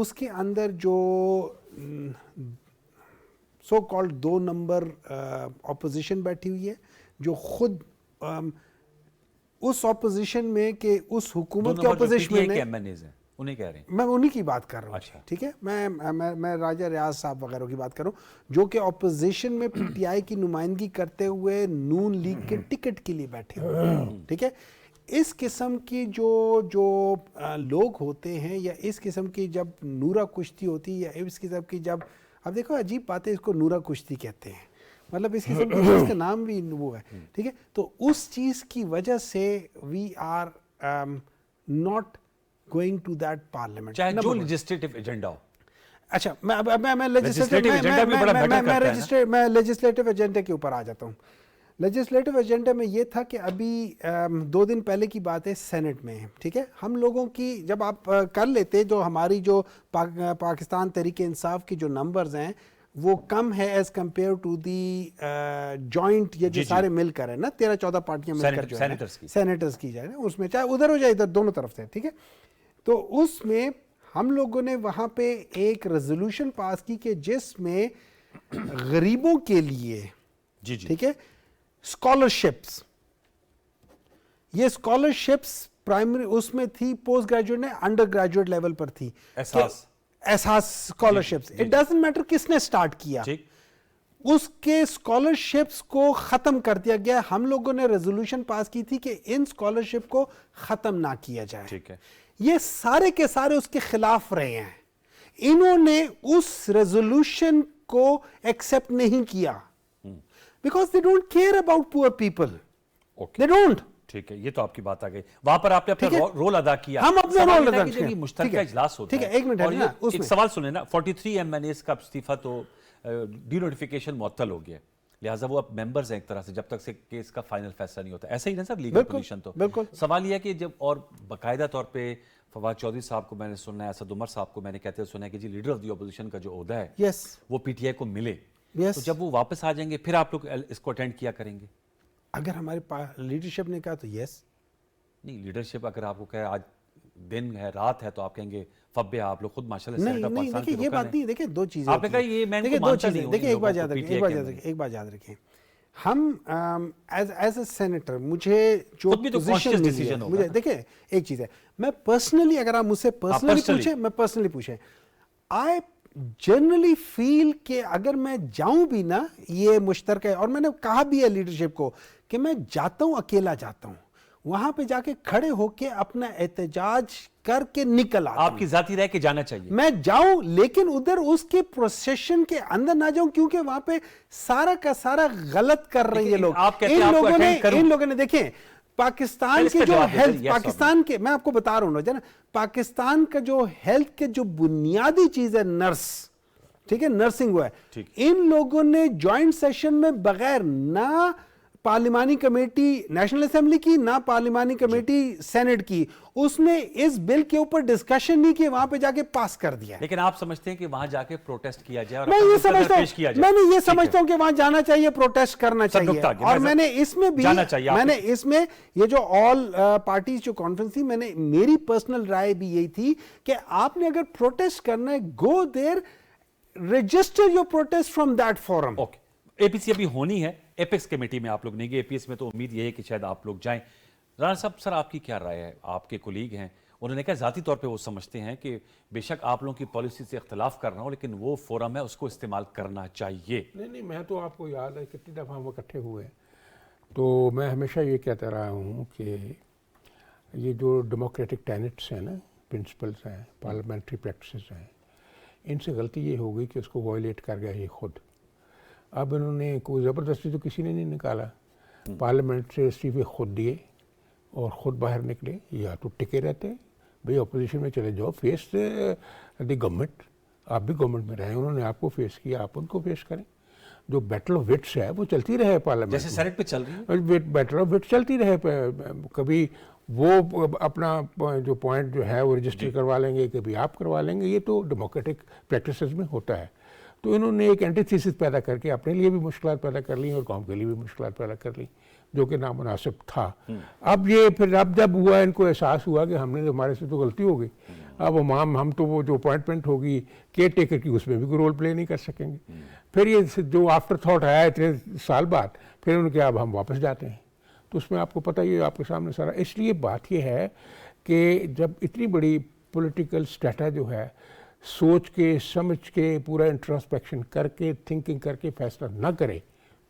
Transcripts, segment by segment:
اس کے اندر جو so called 2 number opposition بیٹھی ہوئی ہے جو خود اس اپوزیشن میں کہ اس حکومت کے اپوزیشن میں انہیں کہہ رہے ہیں, میں انہی کی بات کر رہا ہوں. اچھا. ٹھیک ہے, میں راجہ ریاض صاحب وغیرہ کی بات کر رہا ہوں جو کہ اپوزیشن میں پی ٹی آئی کی نمائندگی کرتے ہوئے نون لیگ کے ٹکٹ کے لیے بیٹھے ہوئے ہیں. ٹھیک ہے, اس قسم کی جو لوگ ہوتے ہیں یا اس قسم کی جب نورہ کشتی ہوتی ہے یا اس قسم کی جب اب دیکھو عجیب بات ہے, اس کو نورہ کشتی کہتے ہیں, مطلب اس قسم کی اس کا نام بھی وہ ہے. ٹھیک ہے, تو اس چیز کی وجہ سے we are not going to that parliament, چاہے جو لیجسلیٹو ایجنڈا ہو. اچھا, میں لیجسلیٹو ایجنڈے کے اوپر آ جاتا ہوں. لیجسلیٹو ایجنڈے میں یہ تھا کہ ابھی 2 دن پہلے کی بات ہے, سینٹ میں ہے. ٹھیک ہے, ہم لوگوں کی جب آپ کر لیتے جو ہماری جو پاکستان تحریک انصاف کی جو نمبرز ہیں وہ کم ہے as compare to the joint, یہ جو سارے مل کر ہے نا 13-14 پارٹیاں مل کر جو ہے سینیٹرز کی جائے نا, اس میں چاہے ادھر ہو جائے ادھر, دونوں طرف سے. ٹھیک ہے, تو اس میں ہم لوگوں نے وہاں پہ ایک ریزولوشن پاس کی کہ جس میں غریبوں کے لیے ٹھیک ہے اسکالرشپس, یہ اسکالرشپس پرائمری اس میں تھی, پوسٹ گریجویٹ نے انڈر گریجویٹ لیول پر تھی, احساس اسکالرشپس. اٹ ڈزنٹ میٹر کس نے اسٹارٹ کیا, اس کے اسکالرشپس کو ختم کر دیا گیا. ہم لوگوں نے ریزولوشن پاس کی تھی کہ ان اسکالرشپ کو ختم نہ کیا جائے. ٹھیک ہے, یہ سارے کے سارے اس کے خلاف رہے ہیں. انہوں نے اس ریزولوشن کو ایکسپٹ نہیں کیا because they don't care about poor people. They don't. ٹھیک ہے, یہ تو آپ کی بات آ گئی. وہاں پر آپ نے اپنا رول ادا کیا. ہم اپنا رول ادا کیا. مشترکہ اجلاس ہوتا ہے. ٹھیک ہے, ایک منٹ ایک سوال سنیں نا, 43 MNAs کا استعفیٰ تو ڈی نوٹیفیکیشن معطل ہو گیا, لہٰذا وہ اب ممبرز ہیں ایک طرح سے جب تک سے کیس کا فائنل فیصلہ نہیں ہوتا. ایسا ہی نا سر لیگل پوزیشن. تو سوال یہ ہے کہ جب اور باقاعدہ طور پہ فواد چودھری صاحب کو میں نے سننا ہے, اسد عمر صاحب کو میں نے کہتے ہوئے سنا ہے کہ جی لیڈر آف دی اپوزیشن کا جو عہدہ ہے وہ پی ٹی آئی کو ملے, تو جب وہ واپس آ جائیں گے پھر آپ لوگ اس کو اٹینڈ کیا کریں گے؟ اگر ہمارے لیڈرشپ نے کہا تو یس. نہیں, لیڈرشپ اگر آپ کو کہے آج دن ہے رات ہے تو آپ کہیں گے فب آپ لوگ خود ماشاءاللہ سینٹ آف پاکستان کے رکن ہیں. یہ بات نہیں, دیکھیں دو چیزیں آپ نے کہا یہ میں ان کو مانتا نہیں ہوں. دیکھیں ایک بات یاد رکھیں, ہم ایز اے سینیٹر مجھے جو پوزیشن مجھے دیکھیں ایک چیز ہے, میں پرسنلی اگر آپ مجھ سے پرسنلی پوچھیں آئی جنرلی فیل کہ اگر میں جاؤں بھی نا یہ مشترکہ, اور میں نے کہا بھی ہے لیڈرشپ کو کہ میں جاتا ہوں اکیلا جاتا ہوں, وہاں پہ جا کے کھڑے ہو کے اپنا احتجاج کر کے نکل آتا ہوں. آپ کی ذاتی رائے کہ جانا چاہیے, میں جاؤں لیکن ادھر اس کے پروسیشن کے اندر نہ جاؤں کیونکہ وہاں پہ سارا کا سارا غلط کر رہے ہیں یہ لوگ. ان لوگوں نے دیکھیں پاکستان کے جو ہیلتھ, پاکستان کے میں آپ کو بتا رہا ہوں نا, پاکستان کا جو ہیلتھ کے جو بنیادی چیز ہے نرس, ٹھیک ہے, نرسنگ ہوا ہے, ان لوگوں نے جوائنٹ سیشن میں بغیر نہ پارلیمانی کمیٹی نیشنل اسمبلی کی نہ پارلیمانی کمیٹی سینٹ کی, اس نے اس بل کے اوپر ڈسکشن نہیں کی, وہاں پہ جا کے پاس کر دیا. لیکن آپ سمجھتے ہیں کہ وہاں جا کے پروٹیسٹ کیا جائے؟ اور میں یہ سمجھتا ہوں کہ وہاں جانا چاہیے, پروٹیسٹ کرنا چاہیے. اور میں نے اس میں بھی اس میں یہ جو آل پارٹیز جو کانفرنس تھی, میں نے میری پرسنل رائے بھی یہی تھی کہ آپ نے اگر پروٹیسٹ کرنا ہے go there, register your protest from that forum. A P C ابھی ہونی ہے, ایپیکس کمیٹی میں آپ لوگ نہیں گئے, اے پی ایس میں تو امید یہ ہے کہ شاید آپ لوگ جائیں. رانا صاحب سر آپ کی کیا رائے ہے؟ آپ کے کولیگ ہیں, انہوں نے کہا ذاتی طور پہ وہ سمجھتے ہیں کہ بے شک آپ لوگوں کی پالیسی سے اختلاف کر رہا ہوں لیکن وہ فورم ہے اس کو استعمال کرنا چاہیے. نہیں, میں تو آپ کو یاد ہے کتنی دفعہ ہم اکٹھے ہوئے, تو میں ہمیشہ یہ کہتا رہا ہوں کہ یہ جو ڈیموکریٹک ٹینٹس ہیں نا, پرنسپلس ہیں, پارلیمنٹری پریکٹسز ہیں, ان سے غلطی یہ ہو گئی کہ اس کو وائلیٹ کر گیا یہ خود. اب انہوں نے کوئی زبردستی تو کسی نے نہیں نکالا, پارلیمنٹ سے استعفے خود دیے اور خود باہر نکلے, یا تو ٹکے رہتے بھئی اپوزیشن میں چلے جاؤ, فیس دی گورنمنٹ, آپ بھی گورنمنٹ میں رہیں, انہوں نے آپ کو فیس کیا, آپ ان کو فیس کریں. جو بیٹل آف وٹس ہے وہ چلتی رہے پارلیمنٹ, جیسے سینٹ پہ چل رہی ہے بیٹل آف وٹس چلتی رہے, کبھی وہ اپنا جو پوائنٹ جو ہے وہ رجسٹر کروا لیں گے, کبھی آپ کروا لیں گے, یہ تو ڈیموکریٹک پریکٹسز میں ہوتا ہے. تو انہوں نے ایک اینٹی تھیسس پیدا کر کے اپنے لیے بھی مشکلات پیدا کر لی اور قوم کے لیے بھی مشکلات پیدا کر لی, جو کہ نامناسب تھا. اب یہ پھر اب جب ہوا ان کو احساس ہوا کہ ہم نے ہمارے سے تو غلطی ہو گئی, اب ہم تو وہ جو اپوائنٹمنٹ ہوگی کیئر ٹیکر کی اس میں بھی کوئی رول پلے نہیں کر سکیں گے. پھر یہ جو آفٹر تھاٹ آیا اتنے سال بعد پھر انہوں نے کہا اب ہم واپس جاتے ہیں. تو اس میں آپ کو پتہ ہی ہے, آپ کے سامنے سارا. اس لیے بات یہ ہے کہ جب اتنی بڑی پولیٹیکل اسٹیٹا جو ہے سوچ کے سمجھ کے پورا انٹراسپیکشن کر کے تھنکنگ کر کے فیصلہ نہ کرے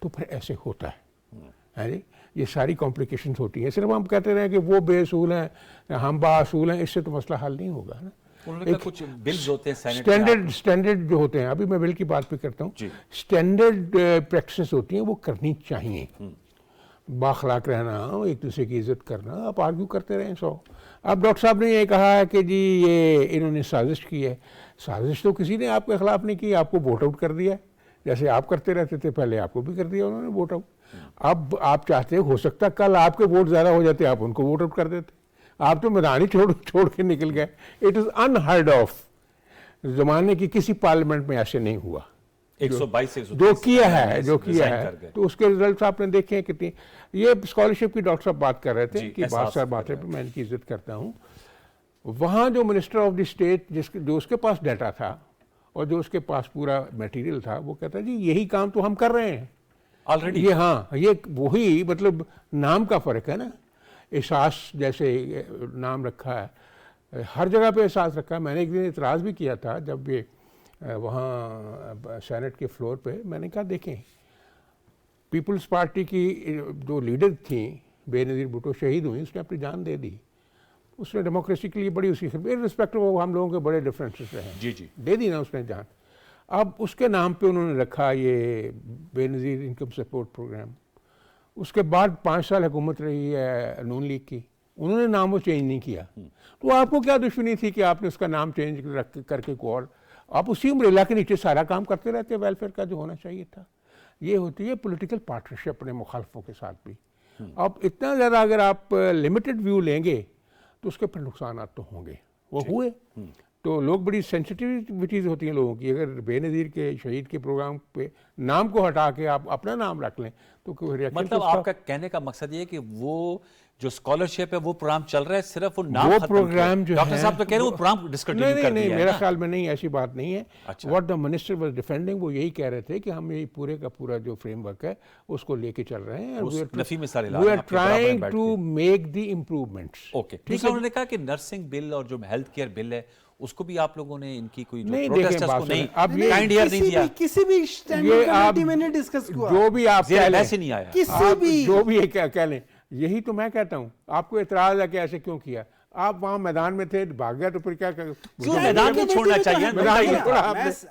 تو پھر ایسے ہوتا ہے جی. یہ ساری کمپلیکیشنز ہوتی ہیں. صرف ہم کہتے رہے کہ وہ بے اصول ہیں ہم با اصول ہیں, اس سے تو مسئلہ حل نہیں ہوگا نا. کچھ بلز ہوتے ہیں سینٹ اسٹینڈرڈ جو ہوتے ہیں, ابھی میں بل کی بات بھی کرتا ہوں, اسٹینڈرڈ پریکٹسز ہوتی ہیں وہ کرنی چاہیے. باخلاق رہنا, ایک دوسرے کی عزت کرنا, آپ آرگیو کرتے رہیں 100. اب ڈاکٹر صاحب نے یہ کہا ہے کہ جی یہ انہوں نے سازش کی ہے. سازش تو کسی نے آپ کے خلاف نہیں کی, آپ کو ووٹ آؤٹ کر دیا جیسے آپ کرتے رہتے تھے پہلے, آپ کو بھی کر دیا انہوں نے ووٹ آؤٹ. اب آپ چاہتے ہو سکتا کل آپ کے ووٹ زیادہ ہو جاتے, آپ ان کو ووٹ آؤٹ کر دیتے. آپ تو میدان ہی چھوڑ کے نکل گئے. It is unheard of. زمانے کی کسی پارلیمنٹ میں ایسے نہیں ہوا. 122 جو کیا ہے تو اس کے ریزلٹس آپ نے دیکھے ہیں کتنی. یہ اسکالرشپ کی ڈاکٹر صاحب بات کر رہے تھے کہ بات سر بات ہے, میں ان کی عزت کرتا ہوں. وہاں جو منسٹر آف دی اسٹیٹ جو اس کے پاس ڈیٹا تھا اور جو اس کے پاس پورا میٹیریل تھا, وہ کہتا جی یہی کام تو ہم کر رہے ہیں آلریڈی. یہ ہاں یہ وہی مطلب نام کا فرق ہے نا. احساس جیسے نام رکھا ہے, ہر جگہ پہ احساس رکھا ہے. میں نے ایک دن اعتراض بھی کیا تھا جب یہ وہاں سینٹ کے فلور پہ, میں نے کہا دیکھیں پیپلز پارٹی کی جو لیڈر تھیں بے نظیر بھٹو شہید ہوئی, اس نے اپنی جان دے دی. اس نے ڈیموکریسی کے لیے بڑی اس کی رسپیکٹ, ہم لوگوں کے بڑے ڈفرینسز رہے ہیں, جی دے دی نا اس نے جان. اب اس کے نام پہ انہوں نے رکھا یہ بے نظیر انکم سپورٹ پروگرام. اس کے بعد 5 سال حکومت رہی ہے نون لیگ کی, انہوں نے نام وہ چینج نہیں کیا. تو آپ کو کیا دشمنی تھی کہ آپ نے اس کا نام چینج کر کے کو, اور آپ اسی امبریلا کے نیچے سارا کام کرتے رہتے ہیں ویلفیئر کا جو ہونا چاہیے تھا. یہ ہوتی ہے پولیٹیکل پارٹنرشپ اپنے مخالفوں کے ساتھ بھی. اب اتنا زیادہ اگر آپ لمیٹڈ ویو لیں گے تو اس کے پھر نقصانات تو ہوں گے, وہ ہوئے. تو لوگ بڑی سینسٹیوٹیز ہوتی ہیں لوگوں کی. اگر بے نظیر کے شہید کے پروگرام پہ نام کو ہٹا کے آپ اپنا نام رکھ لیں تو مطلب آپ کا کہنے کا مقصد یہ ہے کہ وہ جو اسکالرشپ ہے وہ پروگرام چل رہا ہے, صرف وہ نام وہ پروگرام جو ڈاکٹر صاحب تو کہہ رہے ہیں وہ پروگرام ڈسکنٹینیو کر دیا ہے. نہیں, میرا خیال میں نہیں, ایسی بات نہیں ہے. What the minister was defending, وہ یہی کہہ رہے تھے کہ ہم یہ پورے کا پورا جو فریم ورک ہے اس کو لے کے چل رہے ہیں. We are trying to make the improvements. Okay. دوسرا انہوں نے کہا کہ نرسنگ بل اور جو ہیلتھ کیئر بل ہے اس کو بھی آپ لوگوں نے ان کی کوئی پروٹیسٹرز کو نہیں کائنڈ ایئر نہیں دیا. کسی بھی اسٹینڈنگ کمیٹی میں نہیں ڈسکس ہوا, جو بھی آپ کہہ لیں, ایسے نہیں آیا کسی بھی جو بھی کہہ لیں. یہی تو میں کہتا ہوں, آپ کو اعتراض ہے کہ ایسے کیوں کیا. آپ وہاں میدان میں تھے, بھاگ گیا تو پھر کیا میدان میں چھوڑنا چاہیے.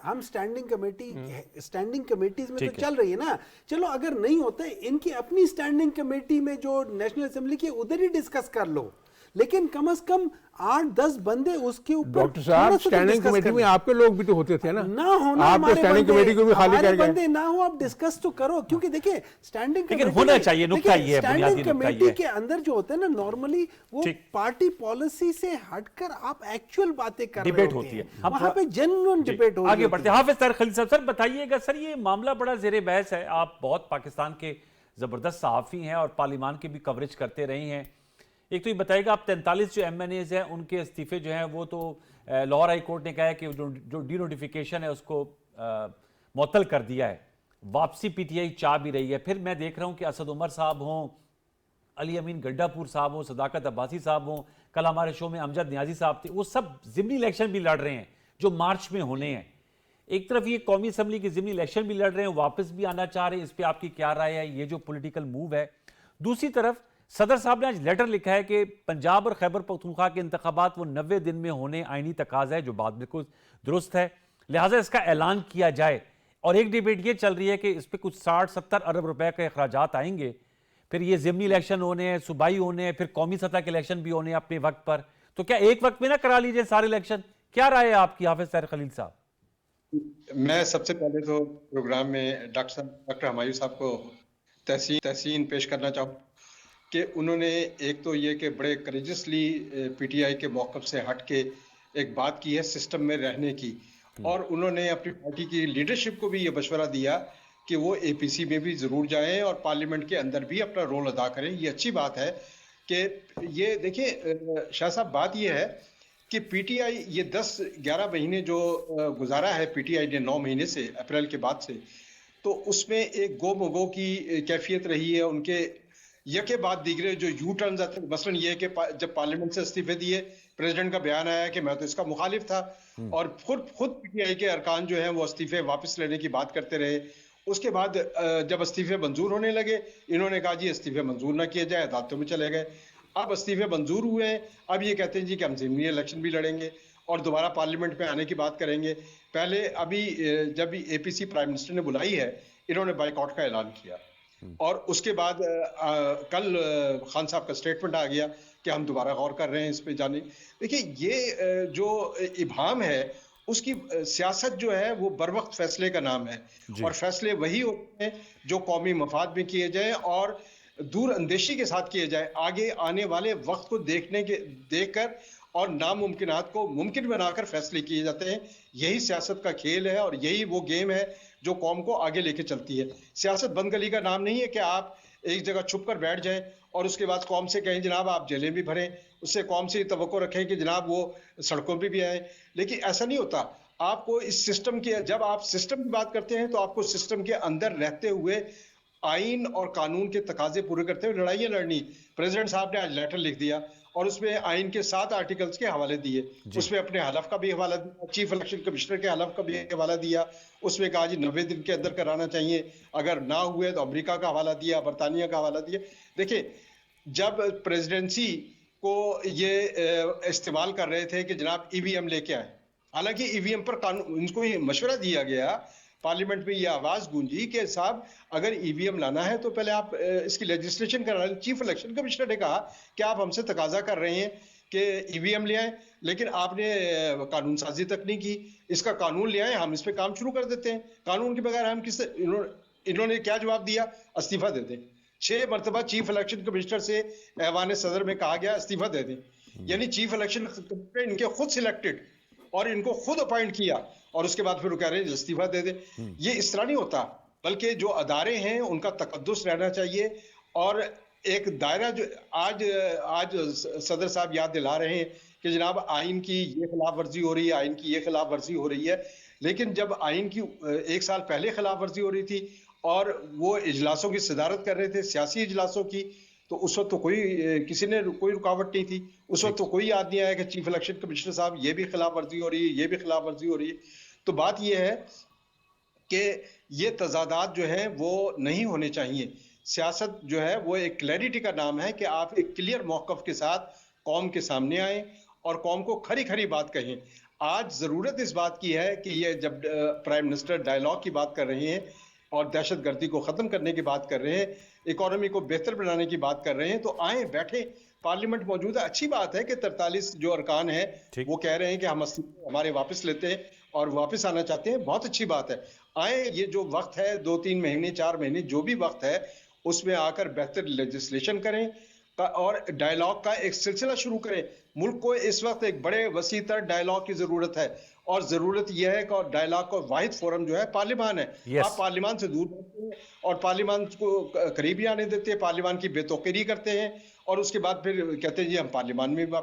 ہم اسٹینڈنگ کمیٹیز میں تو چل رہی ہے نا. چلو اگر نہیں ہوتا ہے ان کی اپنی اسٹینڈنگ کمیٹی میں جو نیشنل اسمبلی کی, ادھر ہی ڈسکس کر لو. لیکن کم از کم 8-10 بندے اس کے اوپر. ڈاکٹر صاحب اسٹینڈنگ کمیٹی میں آپ کے لوگ بھی تو ہوتے تھے نا, نہ ہونا آپ اسٹینڈنگ کمیٹی کو بھی خالی کر گئے. بندے نہ ہو, آپ ڈسکس تو کرو. کیونکہ دیکھیں اسٹینڈنگ کمیٹی ہونا چاہیے, نقطہ یہ ہے اسٹینڈنگ کمیٹی کے اندر جو ہوتا ہے نا نارملی وہ پارٹی پالیسی سے ہٹ کر آپ ایکچوئل باتیں کر رہے ہوتے ہیں, وہاں پہ جنرل ڈیبیٹ ہوتی ہے. آگے بڑھتے ہیں. حافظ طاہر خلیل صاحب, سر بتائیے گا سر یہ معاملہ بڑا زیر بحث ہے. آپ بہت پاکستان کے زبردست صحافی ہیں اور پارلیمان کی بھی کوریج کرتے رہے ہیں. ایک تو یہ بتائیے گا آپ 43 جو ایم این ایز ہیں ان کے استعفے جو ہیں وہ تو لاہور ہائی کورٹ نے کہا ہے کہ جو ڈی نوٹیفیکیشن ہے اس کو معطل کر دیا ہے. واپسی پی ٹی آئی چاہ بھی رہی ہے. پھر میں دیکھ رہا ہوں کہ اسد عمر صاحب ہوں, علی امین گڈھا پور صاحب ہوں, صداقت عباسی صاحب ہوں, کل ہمارے شو میں امجد نیازی صاحب تھے, وہ سب ضمنی الیکشن بھی لڑ رہے ہیں جو مارچ میں ہونے ہیں. ایک طرف یہ قومی اسمبلی کی ضمنی الیکشن بھی لڑ رہے ہیں, واپس بھی آنا چاہ رہے ہیں. اس پہ آپ کی کیا رائے ہے, یہ جو پولیٹیکل موو ہے؟ دوسری طرف صدر صاحب نے آج لیٹر لکھا ہے کہ پنجاب اور خیبر پختونخوا کے انتخابات وہ 90 دن میں ہونے آئینی تقاضا ہے, جو بات بالکل درست ہے, لہٰذا اس کا اعلان کیا جائے. اور ایک ڈیبیٹ یہ چل رہی ہے کہ اس پہ کچھ 60-70 ارب روپے کے اخراجات آئیں گے. پھر یہ ضمنی الیکشن ہونے ہیں, صوبائی ہونے ہیں, پھر قومی سطح کے الیکشن بھی ہونے ہیں اپنے وقت پر. تو کیا ایک وقت میں نہ کرا لیجئے سارے الیکشن؟ کیا رائے ہے آپ کی حافظ طاہر خلیل صاحب؟ میں سب سے پہلے تو پروگرام میں ڈاکٹر ہمایوں صاحب کو تحسین پیش کرنا چاہوں کہ انہوں نے ایک تو یہ کہ بڑے کریجسلی پی ٹی آئی کے موقف سے ہٹ کے ایک بات کی ہے سسٹم میں رہنے کی, اور انہوں نے اپنی پارٹی کی لیڈرشپ کو بھی یہ مشورہ دیا کہ وہ اے پی سی میں بھی ضرور جائیں اور پارلیمنٹ کے اندر بھی اپنا رول ادا کریں. یہ اچھی بات ہے کہ یہ دیکھیں شاہ صاحب, بات یہ ہے کہ پی ٹی آئی یہ 10-11 مہینے جو گزارا ہے پی ٹی آئی نے 9 مہینے سے اپریل کے بعد سے، تو اس میں ایک گو مگو کی کیفیت رہی ہے. ان کے یکے بعد دیگرے جو یو ٹرنز آتے ہیں، مثلاً یہ کہ جب پارلیمنٹ سے استعفے دیے، پریزیڈنٹ کا بیان آیا کہ میں تو اس کا مخالف تھا، اور خود پی ٹی آئی کے ارکان جو ہیں وہ استعفے واپس لینے کی بات کرتے رہے. اس کے بعد جب استعفے منظور ہونے لگے، انہوں نے کہا جی استعفے منظور نہ کیے جائے، عدالتوں میں چلے گئے. اب استعفے منظور ہوئے ہیں، اب یہ کہتے ہیں جی کہ ہم ضمنی الیکشن بھی لڑیں گے اور دوبارہ پارلیمنٹ میں آنے کی بات کریں گے. پہلے ابھی جب اے پی سی پرائم منسٹر نے بلائی ہے، انہوں نے بائیک آؤٹ کا اعلان کیا، اور اس کے بعد کل خان صاحب کا اسٹیٹمنٹ آ گیا کہ ہم دوبارہ غور کر رہے ہیں اس پہ جانے. دیکھیے یہ جو ابہام ہے اس کی سیاست جو ہے وہ بر وقت فیصلے کا نام ہے، اور فیصلے وہی ہوتے ہیں جو قومی مفاد میں کیے جائیں اور دور اندیشی کے ساتھ کیے جائے، آگے آنے والے وقت کو دیکھ کر اور ناممکنات کو ممکن بنا کر فیصلے کیے جاتے ہیں. یہی سیاست کا کھیل ہے اور یہی وہ گیم ہے جو قوم کو آگے لے کے چلتی ہے. سیاست بند گلی کا نام نہیں ہے کہ آپ ایک جگہ چھپ کر بیٹھ جائیں اور اس کے بعد قوم سے کہیں جناب آپ جیلیں بھی بھریں، اس سے قوم سے یہ توقع رکھیں کہ جناب وہ سڑکوں پہ بھی آئیں. لیکن ایسا نہیں ہوتا. آپ کو اس سسٹم کی، جب آپ سسٹم کی بات کرتے ہیں تو آپ کو سسٹم کے اندر رہتے ہوئے آئین اور قانون کے تقاضے پورے کرتے ہوئے لڑائیاں لڑنی. پریزیڈنٹ صاحب نے آج لیٹر لکھ دیا اور اس میں آئین کے 7 آرٹیکلز کے حوالے دیے. اس میں اپنے حلف کا بھی حوالہ دیا، چیف الیکشن کمشنر کے حلف کا بھی حوالہ دیا. اس میں کہا جی 90 دن کے اندر کرانا چاہیے، اگر نہ ہوئے تو امریکہ کا حوالہ دیا، برطانیہ کا حوالہ دیا. دیکھیں جب پریزیڈنسی کو یہ استعمال کر رہے تھے کہ جناب ای وی ایم لے کے آئے، حالانکہ ای وی ایم پر قانون ان کو یہ مشورہ دیا گیا، پارلیمنٹ میں یہ آواز گونجی کہ صاحب اگر ای وی ایم لانا ہے تو پہلے آپ اس کی لیجسلیشن کرا لیں. چیف الیکشن کمشنر نے کہا کہ آپ ہم سے تقاضا کر رہے ہیں کہ ای وی ایم لے آئیں، لیکن آپ نے قانون سازی تک نہیں کی. اس کا قانون لے آئیں، ہم اس پہ کام شروع کر دیتے ہیں. قانون کے بغیر ہم انہوں نے کیا جواب دیا؟ استعفیٰ دے دیں. 6 مرتبہ چیف الیکشن کمشنر سے ایوان صدر میں کہا گیا استعفیٰ دے دیں. یعنی چیف الیکشن کمشنر ان کے خود سلیکٹڈ اور ان کو خود اپوائنٹ کیا، اور اس کے بعد پھر وہ کہہ رہے ہیں استعفیٰ دے دیں. یہ اس طرح نہیں ہوتا، بلکہ جو ادارے ہیں ان کا تقدس رہنا چاہیے. اور ایک دائرہ جو آج صدر صاحب یاد دلا رہے ہیں کہ جناب آئین کی یہ خلاف ورزی ہو رہی ہے، آئین کی یہ خلاف ورزی ہو رہی ہے. لیکن جب آئین کی 1 سال پہلے خلاف ورزی ہو رہی تھی اور وہ اجلاسوں کی صدارت کر رہے تھے، سیاسی اجلاسوں کی، تو اس وقت تو کسی نے کوئی رکاوٹ نہیں تھی. اس وقت تو کوئی یاد نہیں آیا کہ چیف الیکشن کمشنر صاحب یہ بھی خلاف ورزی ہو رہی ہے، یہ بھی خلاف ورزی ہو رہی ہے. تو بات یہ ہے کہ یہ تضادات جو ہیں وہ نہیں ہونے چاہیے. سیاست جو ہے وہ ایک کلیئرٹی کا نام ہے کہ آپ ایک کلیئر موقف کے ساتھ قوم کے سامنے آئیں اور قوم کو کھری کھری بات کہیں. آج ضرورت اس بات کی ہے کہ یہ جب پرائم منسٹر ڈائیلاگ کی بات کر رہے ہیں اور دہشت گردی کو ختم کرنے کی بات کر رہے ہیں، اکانومی کو بہتر بنانے کی بات کر رہے ہیں، تو آئیں بیٹھیں. پارلیمنٹ موجود ہے، اچھی بات ہے کہ 43 جو ارکان ہیں وہ کہہ رہے ہیں کہ ہم ہمارے واپس لیتے ہیں اور واپس آنا چاہتے ہیں. بہت اچھی بات ہے. آئیں، یہ جو وقت ہے 2-3 مہینے 4 مہینے جو بھی وقت ہے اس میں آ کر بہتر لیجسلیشن کریں اور ڈائیلاگ کا ایک سلسلہ شروع کریں. ملک کو اس وقت ایک بڑے وسیع تر ڈائیلاگ کی ضرورت ہے، اور ضرورت یہ ہے کہ ڈائیلاگ کا واحد فورم جو ہے پارلیمان ہے. آپ پارلیمان سے دور رہتے ہیں اور پارلیمان کو قریب ہی آنے دیتے ہیں، پارلیمان کی بے توقیری کرتے ہیں، اور اس کے بعد پھر کہتے ہیں جی ہم پارلیمان میں بھی.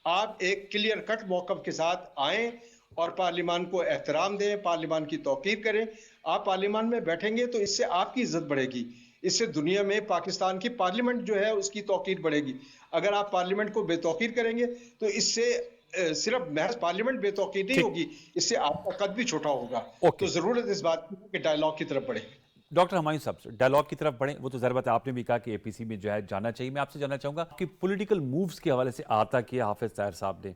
آپ ایک کلیئر کٹ موقف کے ساتھ آئیں اور پارلیمان کو احترام دیں، پارلیمان کی توقیر کریں. آپ پارلیمان میں بیٹھیں گے تو اس سے آپ کی عزت بڑھے گی، اس سے دنیا میں پاکستان کی پارلیمنٹ جو ہے اس کی توقیر بڑھے گی. اگر آپ پارلیمنٹ کو بے توقیر کریں گے تو اس سے صرف محض پارلیمنٹ بے توقیر نہیں ہوگی، اس سے آپ کا قد بھی چھوٹا ہوگا. تو ضرورت اس بات کی کہ ڈائیلاگ کی طرف بڑھے. ڈاکٹر ہمایوں صاحب ڈائیلاگ کی طرف بڑھیں، وہ تو ضرورت ہے. آپ نے بھی کہا کہ اے پی سی میں جو ہے جانا چاہیے. میں آپ سے جاننا چاہوں گا کہ پولیٹیکل مووز کے حوالے سے آتا کیا حافظ طاہر صاحب نے،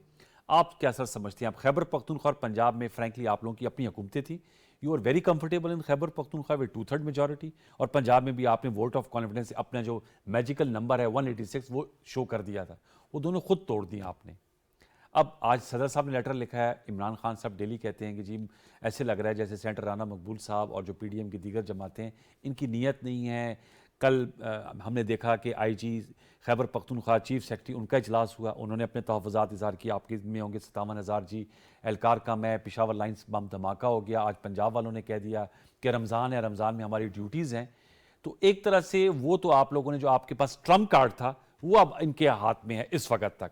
آپ کیا سر سمجھتے ہیں؟ آپ خیبر پختونخوا اور پنجاب میں فرینکلی آپ لوگوں کی اپنی حکومتیں تھیں. You are very comfortable in Khyber Pakhtunkhwa with 2/3 majority, اور پنجاب میں بھی آپ نے ووٹ آف کانفیڈنس اپنا جو میجیکل نمبر ہے 186 وہ شو کر دیا تھا. وہ دونوں خود توڑ دیا آپ نے. اب آج صدر صاحب نے لیٹر لکھا ہے، عمران خان صاحب ڈیلی کہتے ہیں کہ جی ایسے لگ رہا ہے جیسے سینٹر رانا مقبول صاحب اور جو پی ڈی ایم کی دیگر جماعتیں ہیں ان کی نیت نہیں ہے. کل ہم نے دیکھا کہ آئی جی خیبر پختونخوا چیف سیکرٹری ان کا اجلاس ہوا، انہوں نے اپنے تحفظات اظہار کیا. آپ کے میں ہوں گے 57,000 جی اہلکار کم ہے، پشاور لائنس بم دھماکہ ہو گیا. آج پنجاب والوں نے کہہ دیا کہ رمضان ہے، رمضان میں ہماری ڈیوٹیز ہیں. تو ایک طرح سے وہ تو آپ لوگوں نے جو آپ کے پاس ٹرمپ کارڈ تھا وہ اب ان کے ہاتھ میں ہے اس وقت تک.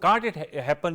Can't it happen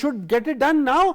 should get it done now।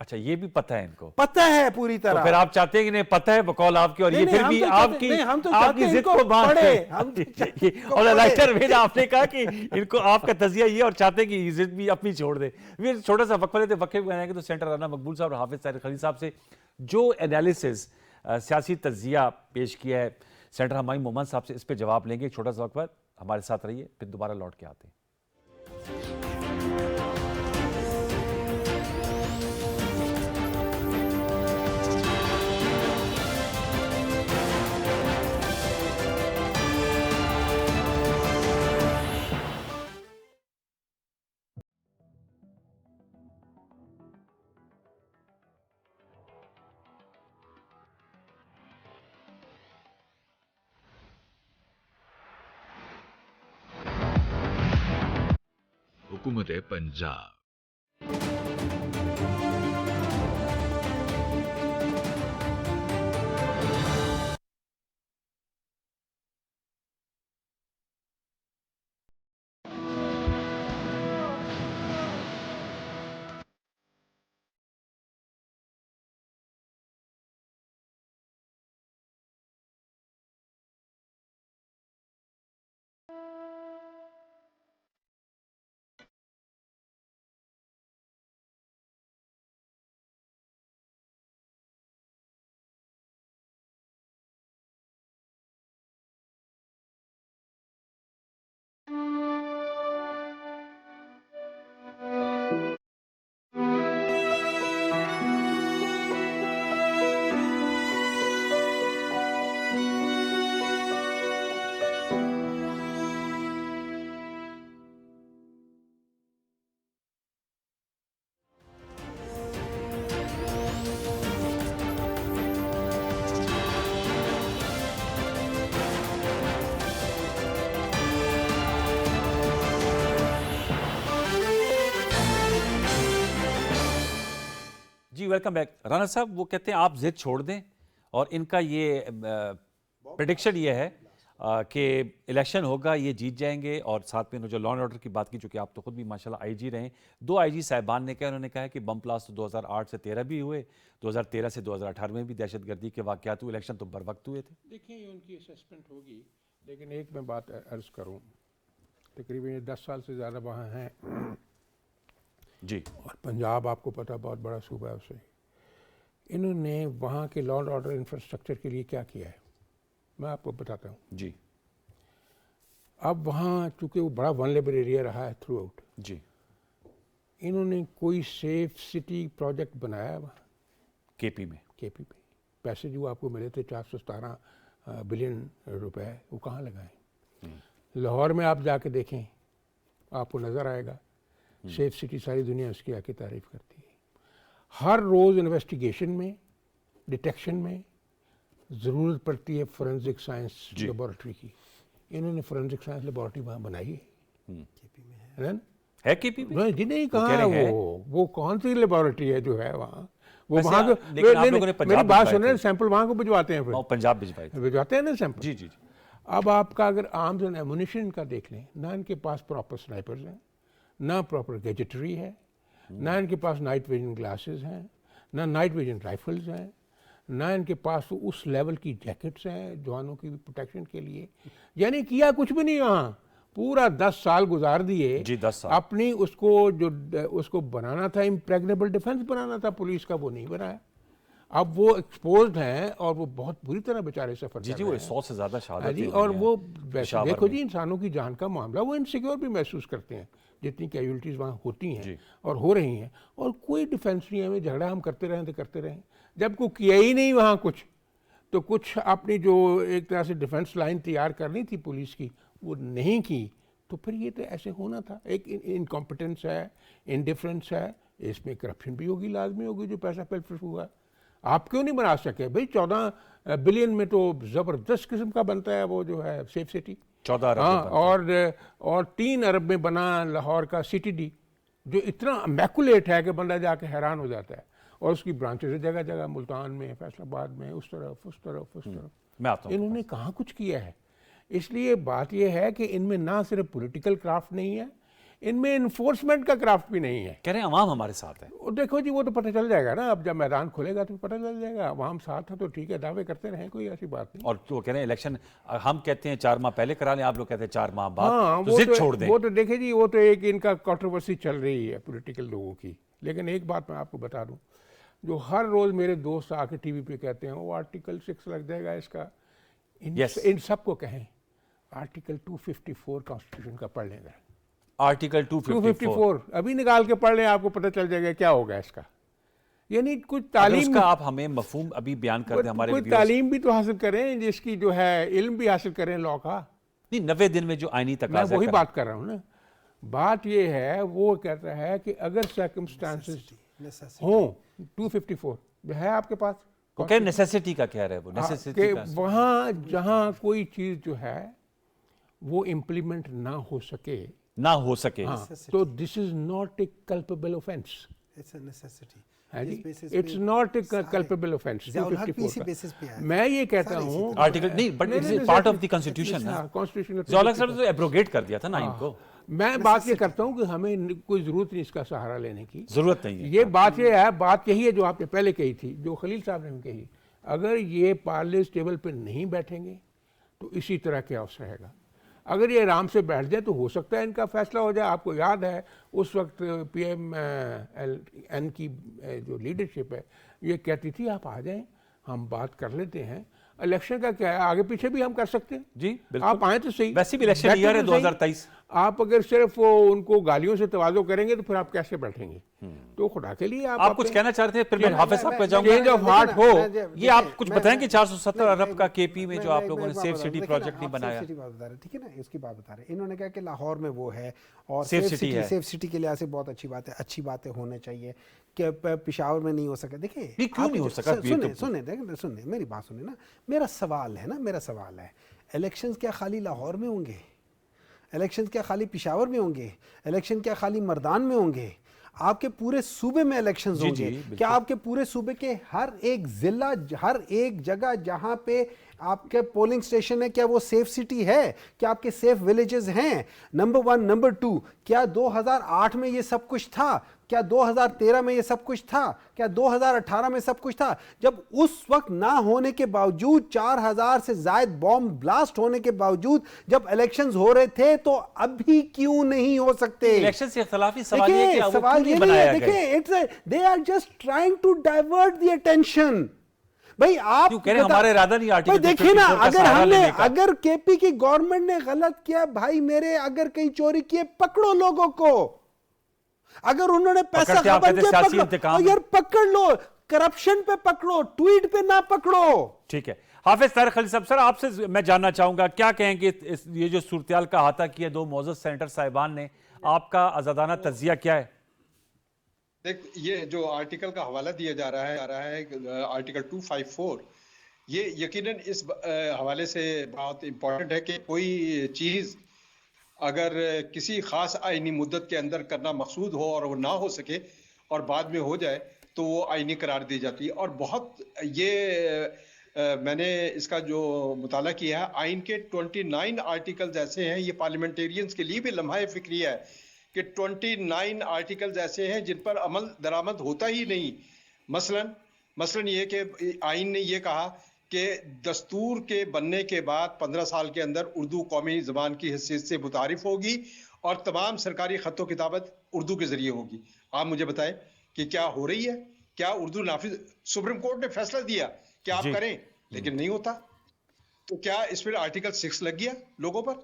اچھا یہ بھی پتہ ہے ان کو, پتہ ہے پوری تو طرح. پھر آپ چاہتے ہیں کہ نہیں پتہ ہے بقول آپ کی, اور یہ پھر بھی آپ کی ضد کو باندھ اور لائٹر میں آپ نے کہا کہ ان کو آپ کا تزیہ یہ, اور چاہتے ہیں کہ یہ ضد بھی اپنی چھوڑ دیں. پھر چھوٹا سا وقفہ لیتے, وقفے میں آئیں گے تو سینٹر رانا مقبول صاحب اور حافظ طاہر خلیل صاحب سے جو انالیسز سیاسی تجزیہ پیش کیا ہے سینٹر ہمایوں مومن صاحب سے, اس پہ جواب لیں گے. ایک چھوٹا سا وقفہ, ہمارے ساتھ رہیے, پھر دوبارہ لوٹ کے آتے ہیں. حکومت پنجاب. جی ویلکم بیک. رانا صاحب وہ کہتے ہیں آپ ضد چھوڑ دیں, اور ان کا یہ پریڈکشن یہ ہے کہ الیکشن ہوگا, یہ جیت جائیں گے. اور ساتھ میں انہوں نے جو لا اینڈ آرڈر کی بات کی, چونکہ آپ تو خود بھی ماشاءاللہ آئی جی رہے ہیں, 2 آئی جی صاحبان نے کہا, انہوں نے کہا کہ بم بلاسٹ تو 2008 سے 13 بھی ہوئے, 2013 سے 2018 میں بھی دہشت گردی کے واقعات ہوئے, الیکشن تو بر وقت ہوئے تھے. دیکھیں یہ ان کی اسیسمنٹ ہوگی, لیکن ایک میں بات عرض کروں, تقریباً 10 سال سے زیادہ وہاں ہیں جی, اور پنجاب آپ کو پتہ بہت بڑا صوبہ ہے اسے. انہوں نے وہاں کے لا اینڈ آرڈر انفراسٹرکچر کے لیے کیا کیا ہے میں آپ کو بتاتا ہوں. جی اب وہاں چونکہ وہ بڑا ونلیبل ایریا رہا ہے تھرو آؤٹ, جی, انہوں نے کوئی سیف سٹی پروجیکٹ بنایا وہاں کے پی میں. کے پی پہ پیسے جو آپ کو ملے تھے 417 بلین روپے, وہ کہاں لگائیں؟ لاہور میں آپ جا کے دیکھیں, آپ کو نظر آئے گا سیف سٹی ساری دنیا اس کی آ کے تعریف کرتی ہے. ہر روز انویسٹیگیشن میں, ڈیٹیکشن میں ضرورت پڑتی ہے فورینزک سائنس لیبارٹری کی. انہوں نے فورینزک سائنس لیبارٹری وہاں بنائی ہے. ہے کے پی میں؟ جی نہیں, کہاں ہے وہ کون سی لیبارٹری ہے جو ہے وہاں؟ وہ وہاں میری بات سنیں, سیمپل وہاں کو بھجواتے ہیں, پھر پنجاب بھجواتے ہیں نا سیمپل. جی جی جی. اب آپ کا اگر آرمز اینڈ ایمونیشن کا دیکھ لیں, نہ ان کے پاس پراپر سنائپرز ہیں, نہ پراپر گیجٹری ہے, نہ ان کے پاس نائٹ ویژن گلاسز ہیں, نہ نائٹ ویژن رائفلز ہیں, نہ ان کے پاس اس لیول کی جیکٹس ہیں جوانوں کی پروٹیکشن کے لیے. یعنی کیا کچھ بھی نہیں وہاں, پورا 10 سال گزار دیے. جی 10 سال. اپنی اس کو بنانا تھا, امپریگنیبل ڈیفنس بنانا تھا پولیس کا, وہ نہیں بنایا. اب وہ ایکسپوزڈ ہیں اور وہ بہت بری طرح بیچارے سفر کر رہے ہیں. جی وہ 100 سے زیادہ شہادت جی, اور وہ دیکھو جی انسانوں کی جان کا معاملہ, وہ انسیکیور بھی محسوس کرتے ہیں جتنی کیجولٹیز وہاں ہوتی ہیں اور ہو رہی ہیں, اور کوئی ڈیفینس نہیں ہے. ہمیں جھگڑا ہم کرتے رہیں جب کوئی کیا ہی نہیں وہاں کچھ, تو کچھ اپنی جو ایک طرح سے ڈیفینس لائن تیار کرنی تھی پولیس کی وہ نہیں کی, تو پھر یہ تو ایسے ہونا تھا. ایک انکمپٹنس ہے, انڈیفرنس ہے, اس میں کرپشن بھی ہوگی, لازمی ہوگی, جو پیسہ پلفل ہوا. آپ کیوں نہیں بنا سکے بھائی؟ 14 بلین میں تو زبردست قسم کا بنتا ہے وہ جو ہے سیف سٹی. 14 ارب اور 3 ارب میں بنا لاہور کا سی ٹی ڈی, جو اتنا امیکولیٹ ہے کہ بندہ جا کے حیران ہو جاتا ہے. اور اس کی برانچز جگہ جگہ, ملتان میں, فیصل آباد میں, اس طرف. انہوں نے کہاں کچھ کیا ہے. اس لیے بات یہ ہے کہ ان میں نہ صرف پولیٹیکل کرافٹ نہیں ہے, ان میں انفورسمنٹ کا کرافٹ بھی نہیں ہے. کہہ رہے ہیں عوام ہمارے ساتھ ہے. دیکھو جی وہ تو پتہ چل جائے گا نا, اب جب میدان کھلے گا تو پتہ چل جائے گا. عوام ساتھ ہے تو ٹھیک ہے, دعوے کرتے رہیں, کوئی ایسی بات نہیں. اور وہ کہہ رہے ہیں الیکشن ہم کہتے ہیں 4 ماہ پہلے کرا لیں, آپ لوگ کہتے ہیں 4 ماہ بعد. ہاں تو ضد چھوڑ دیں. وہ تو دیکھیں جی, وہ تو ایک ان کا کنٹروورسی چل رہی ہے پولیٹیکل لوگوں کی. لیکن ایک بات میں آپ کو بتا دوں, جو ہر روز میرے دوست آ کے ٹی وی پہ کہتے ہیں وہ آرٹیکل 6 لگ جائے گا اس کا, ان سب کو کہیں آرٹیکل 254 کانسٹیٹیوشن کا پڑھ لیں گے. آرٹیکل 254 ابھی نکال کے پڑھ لیں, آپ کو پتہ چل جائے گا کیا ہوگا اس کا. یعنی کچھ اس تعلیم, کا آپ ہمیں مفہوم ابھی بیان کر دیں ہمارے کوئی تعلیم بھی تو حاصل کریں, جس کی جو ہے علم بھی حاصل کریں لاء کا. نہیں, 90 دن میں جو آئینی میں تقاضا وہی بات کر رہا ہوں نا. بات یہ ہے, وہ کہتا ہے کہ اگر سرکمسٹانسز ہوں 254 ہے آپ کے پاس, وہ کہ نیسیسٹی کا کہہ رہے ہیں, وہ نیسیسٹی کہ کا وہاں جہاں کوئی چیز جو ہے وہ امپلیمنٹ نہ ہو سکے, نہ ہو سکے, تو this is not a culpable offence. It's a necessity. It's not a culpable offence. میں یہ کہتا ہوں آرٹیکل نہیں, but it's part of the constitution. Zia Sahib نے تو ایبروگیٹ کر دیا تھا نا ان کو. میں بات یہ کرتا ہوں کہ ہمیں کوئی ضرورت نہیں اس کا سہارا لینے کی, ضرورت نہیں ہے. یہ بات یہ ہے, بات یہی ہے جو آپ نے پہلے کہی تھی, جو خلیل صاحب نے بھی کہی. اگر یہ پارلیز ٹیبل پہ نہیں بیٹھیں گے تو اسی طرح کیاؤس رہے گا. اگر یہ آرام سے بیٹھ جائے تو ہو سکتا ہے ان کا فیصلہ ہو جائے. آپ کو یاد ہے اس وقت پی ایم این کی جو لیڈرشپ ہے یہ کہتی تھی آپ آ جائیں, ہم بات کر لیتے ہیں. الیکشن کا کیا ہے, آگے پیچھے بھی ہم کر سکتے ہیں. جی بالکل, آپ آئیں تو صحیح. ویسے بھی الیکشن ایئر ہے 2023. آپ اگر صرف ان کو گالیوں سے تواضع کریں گے تو پھر آپ کیسے بیٹھیں گے؟ تو خدا کے لیے آپ کچھ کہنا چاہتے ہیں, پھر میں حافظ صاحب پہ جاؤں گا. چینج آف ہارٹ ہو, یہ آپ کچھ بتائیں کہ 470 ارب کا کے پی میں جو آپ لوگوں نے سیف سٹی پروجیکٹ نہیں بنایا, ٹھیک ہے نا, اس کی بات بتا رہے ہیں. انہوں نے کہا کہ لاہور میں وہ ہے اور سیف سٹی کے لحاظ سے بہت اچھی بات ہے, اچھی باتیں ہونے چاہیے. کہ پشاور میں نہیں ہو سکا. دیکھیں کیوں نہیں ہو سکا, سنیں میری بات سنیں نا. میرا سوال ہے الیکشنز کیا خالی لاہور میں ہوں گے؟ الیکشن کیا خالی پشاور میں ہوں گے؟ الیکشن کیا خالی مردان میں ہوں گے؟ آپ کے پورے صوبے میں الیکشنز ہوں گے. کیا آپ کے پورے صوبے کے ہر ایک ضلع, ہر ایک جگہ جہاں پہ آپ کے پولنگ سٹیشن ہے, کیا وہ سیف سٹی ہے؟ کیا آپ کے سیف ولیجز ہیں؟ نمبر 1. نمبر 2, کیا 2008 میں یہ سب کچھ تھا؟ کیا 2013 میں یہ سب کچھ تھا؟ کیا 2018 میں سب کچھ تھا؟ جب اس وقت نہ ہونے کے باوجود, 4000 سے زائد بومب بلاسٹ ہونے کے باوجود جب الیکشنز ہو رہے تھے, تو اب بھی کیوں نہیں ہو سکتے؟ الیکشن سے اختلافی سوال یہ کہ وہ کیوں نہیں بنایا گیا؟ دیکھیں, they are just trying to divert the attention. بھئی آپ ہمارے ارادہ نہیں آرٹیکل دیکھیں نا, اگر کے پی کی گورنمنٹ نے غلط کیا, بھائی میرے, اگر کہیں چوری کیے پکڑو لوگوں کو. اگر انہوں نے پیسہ خبر کیا یار پکڑ لو, کرپشن پہ پکڑو, ٹویٹ پہ نہ پکڑو. ٹھیک ہے. حافظ طاہر خلیل صاحب, سر آپ سے میں جاننا چاہوں گا کیا کہیں گے یہ جو صورتحال کا احاطہ کیا 2 معزز سینیٹر صاحبان نے, آپ کا آزادانہ تجزیہ کیا ہے؟ دیکھ, یہ جو آرٹیکل کا حوالہ دیا جا رہا ہے آرٹیکل 254, یہ یقیناً اس حوالے سے بہت امپورٹنٹ ہے کہ کوئی چیز اگر کسی خاص آئینی مدت کے اندر کرنا مقصود ہو اور وہ نہ ہو سکے اور بعد میں ہو جائے تو وہ آئینی قرار دی جاتی ہے. اور بہت یہ میں نے اس کا جو مطالعہ کیا ہے, آئین کے 29 آرٹیکلز ایسے ہیں, یہ پارلیمنٹیرینز کے لیے بھی لمحہ فکریہ ہے کہ 29 آرٹیکلز ایسے ہیں جن پر عمل درآمد ہوتا ہی نہیں. مثلاً یہ کہ آئین نے یہ کہا کہ دستور کے بننے کے بعد 15 سال کے اندر اردو قومی زبان کی حیثیت سے متعارف ہوگی اور تمام سرکاری خط و کتابت اردو کے ذریعے ہوگی. آپ مجھے بتائیں کہ کیا ہو رہی ہے؟ کیا اردو نافذ؟ سپریم کورٹ نے فیصلہ دیا کہ آپ کریں, لیکن نہیں ہوتا. تو کیا اس پر آرٹیکل 6 لگ گیا لوگوں پر؟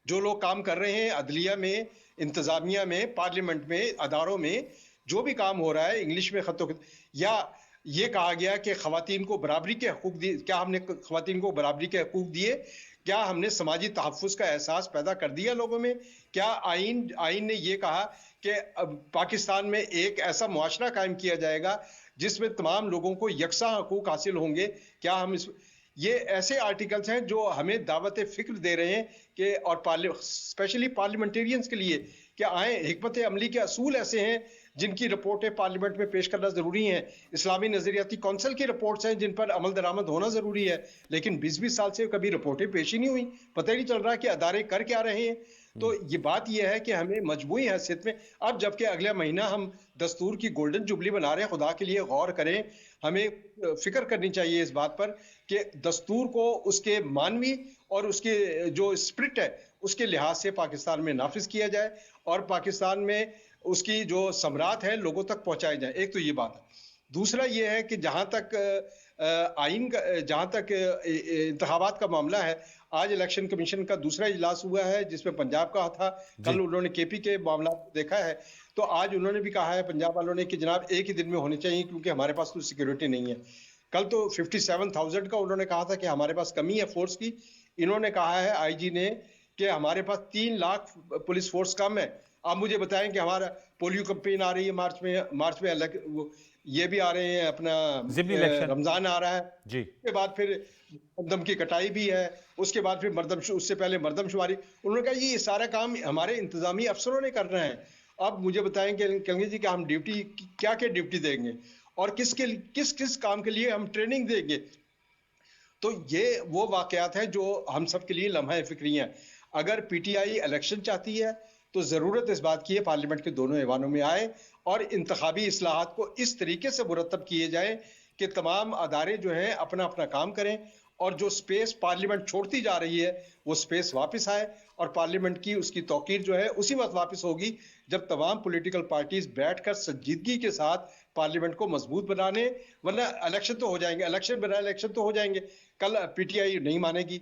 جو لوگ کام کر رہے ہیں عدلیہ میں, انتظامیہ میں, پارلیمنٹ میں, اداروں میں, جو بھی کام ہو رہا ہے انگلش میں خط و یا یہ کہا گیا کہ خواتین کو برابری کے حقوق دیے, کیا ہم نے خواتین کو برابری کے حقوق دیے؟ کیا ہم نے سماجی تحفظ کا احساس پیدا کر دیا لوگوں میں؟ کیا آئین نے یہ کہا کہ پاکستان میں ایک ایسا معاشرہ قائم کیا جائے گا جس میں تمام لوگوں کو یکساں حقوق حاصل ہوں گے؟ کیا ہم یہ ایسے آرٹیکلز ہیں جو ہمیں دعوت فکر دے رہے ہیں کہ, اور اسپیشلی پارلیمنٹیرینز کے لیے کہ آئیں, حکمت عملی کے اصول ایسے ہیں جن کی رپورٹیں پارلیمنٹ میں پیش کرنا ضروری ہیں. اسلامی نظریاتی کونسل کی رپورٹس ہیں جن پر عمل درآمد ہونا ضروری ہے, لیکن 20 سال سے کبھی رپورٹیں پیش ہی نہیں ہوئی. پتہ ہی نہیں چل رہا کہ ادارے کر کیا رہے ہیں. تو یہ بات یہ ہے کہ ہمیں مجموعی حیثیت میں اب جبکہ اگلے مہینہ ہم دستور کی گولڈن جوبلی بنا رہے ہیں، خدا کے لیے غور کریں، ہمیں فکر کرنی چاہیے اس بات پر کہ دستور کو اس کے مانوی اور اس کے جو اسپرٹ ہے اس کے لحاظ سے پاکستان میں نافذ کیا جائے اور پاکستان میں اس کی جو ثمرات ہیں لوگوں تک پہنچائے جائیں. ایک تو یہ بات ہے. دوسرا یہ ہے کہ جہاں تک آئین کا، جہاں تک انتخابات کا معاملہ ہے، آج الیکشن کمیشن کا دوسرا اجلاس ہوا ہے جس میں پنجاب کا تھا. کل انہوں نے کے پی کے معاملات کو دیکھا ہے، تو آج انہوں نے بھی کہا ہے پنجاب والوں نے کہ جناب ایک ہی دن میں ہونے چاہیے کیونکہ ہمارے پاس تو سیکیورٹی نہیں ہے. کل تو 57,000 کا انہوں نے کہا تھا کہ ہمارے پاس کمی ہے فورس کی. انہوں نے کہا ہے آئی جی نے کہ ہمارے پاس 3 لاکھ پولیس فورس کم ہے. آپ مجھے بتائیں کہ ہمارا پولیو کمپین آ رہی ہے مارچ میں یہ بھی آ رہے ہیں، اپنا رمضان آ رہا ہے، اس کے بعد پھر مردم کی کٹائی بھی ہے، اس کے بعد پھر اس سے پہلے مردم شماری. انہوں نے کہا یہ سارا کام ہمارے انتظامی افسروں نے کرنا ہے. اب مجھے بتائیں کہ کہیں گے جی کہ ہم ڈیوٹی کیا ڈیوٹی دیں گے اور کس کام کے لیے ہم ٹریننگ دیں گے. تو یہ وہ واقعات ہیں جو ہم سب کے لیے لمحہ فکری ہیں. اگر پی ٹی آئی الیکشن چاہتی ہے تو ضرورت اس بات کی ہے پارلیمنٹ کے دونوں ایوانوں میں آئے اور انتخابی اصلاحات کو اس طریقے سے مرتب کیے جائیں کہ تمام ادارے جو ہیں اپنا اپنا کام کریں اور جو سپیس پارلیمنٹ چھوڑتی جا رہی ہے وہ سپیس واپس آئے اور پارلیمنٹ کی اس کی توقیر جو ہے اسی وقت واپس ہوگی جب تمام پولیٹیکل پارٹیز بیٹھ کر سنجیدگی کے ساتھ پارلیمنٹ کو مضبوط بنانے. ورنہ الیکشن تو ہو جائیں گے، الیکشن بنا الیکشن تو ہو جائیں گے، کل پی ٹی آئی نہیں مانے گی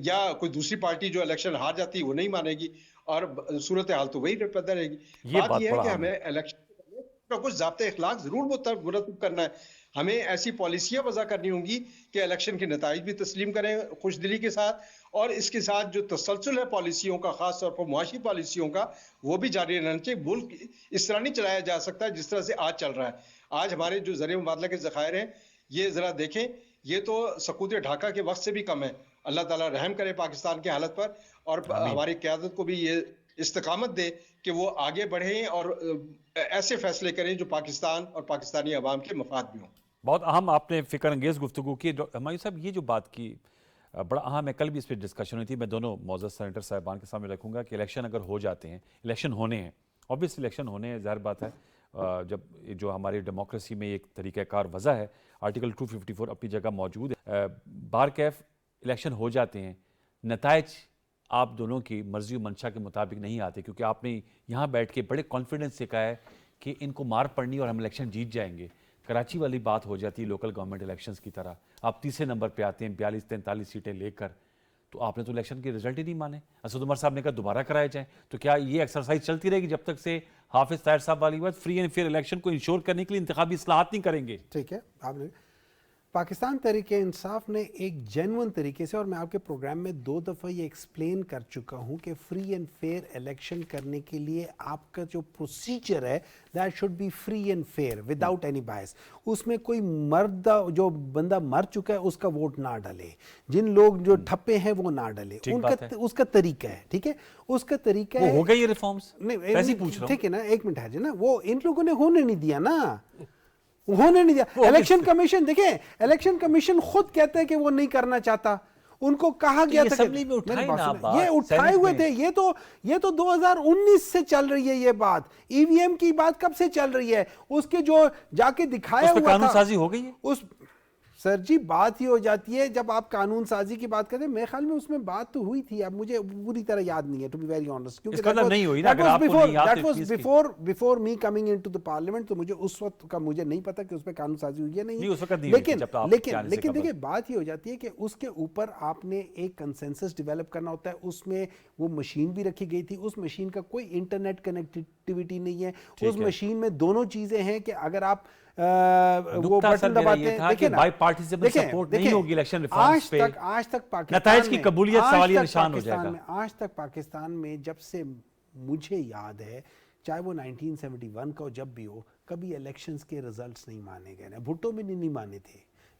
یا کوئی دوسری پارٹی جو الیکشن ہار جاتی ہے وہ نہیں مانے گی اور صورتحال تو وہی پیدا رہے گی. بات یہ ہے کہ ہمیں الیکشن کا کچھ ضابطۂ اخلاق ضرور مرتب کرنا ہے. ہمیں ایسی پالیسیاں وضع کرنی ہوں گی کہ الیکشن کے نتائج بھی تسلیم کریں خوش دلی کے ساتھ اور اس کے ساتھ جو تسلسل ہے پالیسیوں کا، خاص طور پر معاشی پالیسیوں کا، وہ بھی جاری رہنا چاہیے. ملک اس طرح نہیں چلایا جا سکتا جس طرح سے آج چل رہا ہے. آج ہمارے جو ذریعہ مبادلہ کے ذخائر ہیں یہ ذرا دیکھیں، یہ تو سقوط ڈھاکہ کے وقت سے بھی کم ہے. اللہ تعالیٰ رحم کرے پاکستان کی حالت پر اور ہماری قیادت کو بھی یہ استقامت دے کہ وہ آگے بڑھیں اور ایسے فیصلے کریں جو پاکستان اور پاکستانی عوام کے مفاد بھی ہوں. بہت اہم آپ نے فکر انگیز گفتگو کی. ہمایوں صاحب یہ جو بات کی بڑا اہم ہے، کل بھی اس پہ ڈسکشن ہوئی تھی. میں دونوں معزز سینیٹر صاحبان کے سامنے رکھوں گا کہ الیکشن اگر ہو جاتے ہیں، الیکشن ہونے ہیں، اوبیسلی الیکشن ہونے ہیں، ظاہر بات ہے. جب جو ہماری ڈیموکریسی میں ایک طریقہ کار وضع ہے، آرٹیکل 254 اپنی جگہ موجود ہے. بارکیف الیکشن ہو جاتے ہیں، نتائج آپ دونوں کی مرضی و منشا کے مطابق نہیں آتے کیونکہ آپ نے یہاں بیٹھ کے بڑے کانفیڈنس سے کہا ہے کہ ان کو مار پڑنی اور ہم الیکشن جیت جائیں گے. کراچی والی بات ہو جاتی ہے لوکل گورنمنٹ الیکشنز کی طرح، آپ تیسرے نمبر پہ آتے ہیں 42-43 سیٹیں لے کر، تو آپ نے تو الیکشن کے رزلٹ ہی نہیں مانے. اسد عمر صاحب نے کہا دوبارہ کرائے جائیں. تو کیا یہ ایکسرسائز چلتی رہے گی جب تک سے حافظ طاہر صاحب والی بات فری اینڈ فیئر الیکشن کو انشور کرنے کے لیے انتخابی اصلاحات نہیں کریں گے؟ ٹھیک ہے. آپ نے پاکستان تحریک انصاف نے ایک جینون طریقے سے، اور میں آپ کے پروگرام میں 2 دفعہ یہ ایکسپلین کر چکا ہوں کہ فری اینڈ فیئر الیکشن کرنے کے لیے آپ کا جو پروسیجر ہے that should be free and fair without any bias. اس میں کوئی جو بندہ مر چکا ہے اس کا ووٹ نہ ڈالے، جن لوگ جو ٹھپے ہیں وہ نہ ڈالے. اس کا طریقہ ہے، ٹھیک ہے، اس کا طریقہ ہے. ہو گئی یہ ریفارمز؟ ٹھیک ہے نا، 1 منٹ ہے نا، وہ ان لوگوں نے ہونے نہیں دیا نا، ہونے نہیں دیا. الیکشن کمیشن دیکھیں، الیکشن کمیشن خود کہتا ہے کہ وہ نہیں کرنا چاہتا. ان کو کہا گیا تھا کہ یہ اٹھائے ہوئے تھے. یہ تو 2019 سے چل رہی ہے یہ بات. ای وی ایم کی بات کب سے چل رہی ہے؟ اس کے جو جا کے دکھایا ہوا تھا، قانون سازی ہو گئی ہے. سر جی بات ہی ہو جاتی ہے جب آپ قانون سازی کی بات کرتے ہیں. میرے خیال میں اس میں بات تو ہوئی تھی، اب مجھے پوری طرح یاد نہیں ہے ٹو بی ویری آنسٹ، کیونکہ before me coming into the parliament, تو مجھے اس وقت کا مجھے نہیں پتا کہ اس پہ قانون سازی ہوئی ہے نہیں. لیکن دیکھیں بات یہ ہو جاتی ہے کہ اس کے اوپر آپ نے ایک کنسنسس ڈیولپ کرنا ہوتا ہے. اس میں وہ مشین بھی رکھی گئی تھی، اس مشین کا کوئی انٹرنیٹ کنیکٹیویٹی نہیں ہے. اس مشین میں دونوں چیزیں ہیں کہ اگر آپ وہ بٹن دباتے ہیں، دیکھیں نا، آج تک نتائج کی قبولیت سوالیہ نشان ہو جائے گا. آج تک پاکستان میں جب سے مجھے یاد ہے، چاہے وہ 1971 کا جب بھی ہو، کبھی الیکشنز کے ریزلٹس نہیں مانے گئے. بھٹو میں نہیں مانے تھے.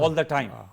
all the time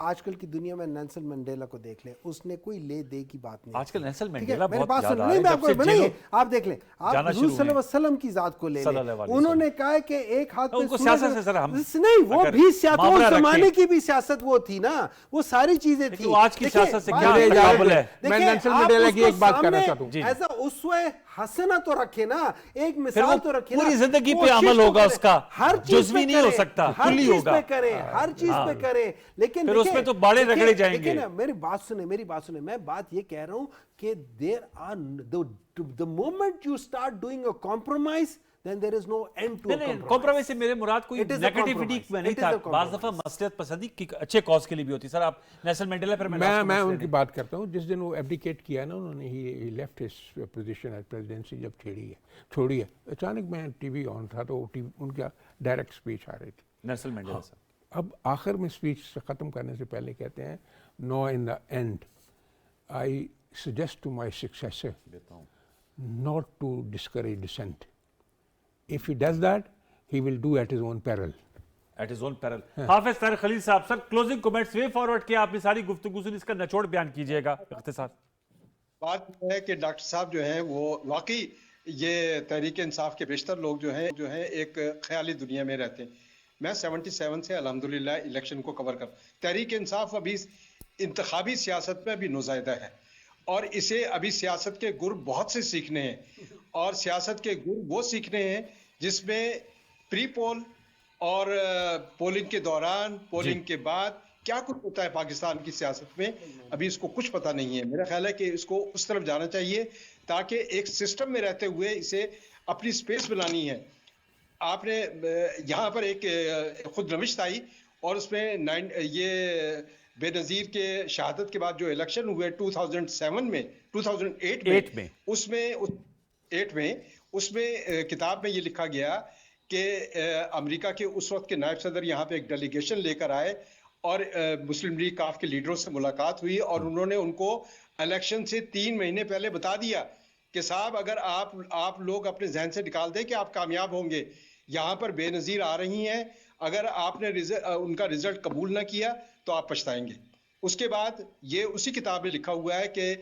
آج کل کی دنیا میں نیلسن منڈیلا کو دیکھ لیں, اس نے کوئی لے دے کی بات نہیں. آج کل نیلسن ٹھیک ہے, منڈیلا میرے بہت بات یاد سنو, آ نہیں رہے میں ہیں آپ جب کو سے بنائیے, جیلوں آپ دیکھ لیں, آپ جانا حضور شروع صلی اللہ ہوئے علیہ وسلم کی ذات کو لے صلی لیں, اللہ علیہ انہوں وسلم. نے کہا ہے کہ ایک ہاتھ ان میں کو سورج, سیاست سے ذرا ہم نہیں وہ اگر بھی سیاست, معاملہ اس زمانے رکھیں. کی بھی سیاست وہ تھی نا, وہ ساری چیزیں تھیں. وہ آج کی دیکھیں, سیاست سے بات- کیا مجھے تقابل ہے؟ میں نیلسن منڈیلا کی ایک بات کہنا چاہتا ہوں. ایسا اسوہ حسنہ تو رکھے نا, ایک پھر وہ مثال تو رکھے نا. پوری زندگی پہ کوشش عمل تو ہوگا کرے, اس کا, ہر چیز جزوی پہ نہیں ہو کرے, سکتا, ہر کلی چیز ہوگا. پہ کرے, ہر چیز پہ کرے. لیکن پھر اس دیکھیں, میں تو باڑے دیکھیں, رگڑے جائیں دیکھیں گے. نا, میری بات سنیں, میں بات یہ کہہ رہا ہوں کہ there are the moment you start doing a compromise, then there is no end to a نہیں compromise. کمپرومائز سے میرے مراد کوئی It is a negativity compromise. نہیں It is تھا, a بعض دفعہ compromise. مصلحت پسندی کی اچھے کاز کے لیے بھی ہوتی. سر آپ نیلسن منڈیلا پر میں ان کی بات کرتا ہوں. جس دن وہ ایبڈیکیٹ کیا نا انہوں نے, he left his position as presidency جب چھوڑی ہے, اچانک میں ٹی وی آن تھا تو ان کا ڈائریکٹ اسپیچ آ رہی تھی. نیلسن منڈیلا صاحب اب آخر میں اسپیچ ختم کرنے سے پہلے کہتے ہیں, no in the end I suggest to my successor not to discourage dissent. If he does that, he will do at his own peril. At his own peril. Hafiz Tariq Khalil sahib, sir closing comments way forward کیا آپ نے ساری گفتگو سنی, اس کا نچوڑ بیان کیجئے گا اختصار. بات یہ ہے کہ ڈاکٹر صاحب جو ہیں وہ واقعی یہ تحریک انصاف کے بیشتر لوگ جو ہیں ایک خیالی دنیا میں رہتے ہیں. میں 77 سے الحمدللہ الیکشن کو کور کر, تحریک انصاف ابھی انتخابی سیاست میں ابھی نوزائیدہ ہے, اور اسے ابھی سیاست کے گر بہت سے سیکھنے ہیں, اور سیاست کے گر وہ سیکھنے ہیں جس میں پری پول اور پولنگ کے دوران, پولنگ کے بعد کیا کچھ ہوتا ہے پاکستان کی سیاست میں, ابھی اس کو کچھ پتہ نہیں ہے. میرا خیال ہے کہ اس کو اس طرف جانا چاہیے تاکہ ایک سسٹم میں رہتے ہوئے اسے اپنی سپیس بنانی ہے. آپ نے یہاں پر ایک خود نوشت آئی, اور اس میں یہ بے نظیر کے شہادت کے بعد جو الیکشن ہوئے 2008 میں اس میں کتاب میں یہ لکھا گیا کہ امریکہ کے اس وقت کے نائب صدر یہاں پہ ایک ڈیلیگیشن لے کر آئے, اور مسلم لیگ کاف کے لیڈروں سے ملاقات ہوئی, اور انہوں نے ان کو الیکشن سے 3 مہینے پہلے بتا دیا کہ صاحب اگر آپ لوگ اپنے ذہن سے نکال دیں کہ آپ کامیاب ہوں گے, یہاں پر بے نظیر آ رہی ہیں, اگر آپ نے ان کا رزلٹ قبول نہ کیا تو آپ پچھتائیں گے. اس کے بعد یہ اسی کتاب میں لکھا ہوا ہے کہ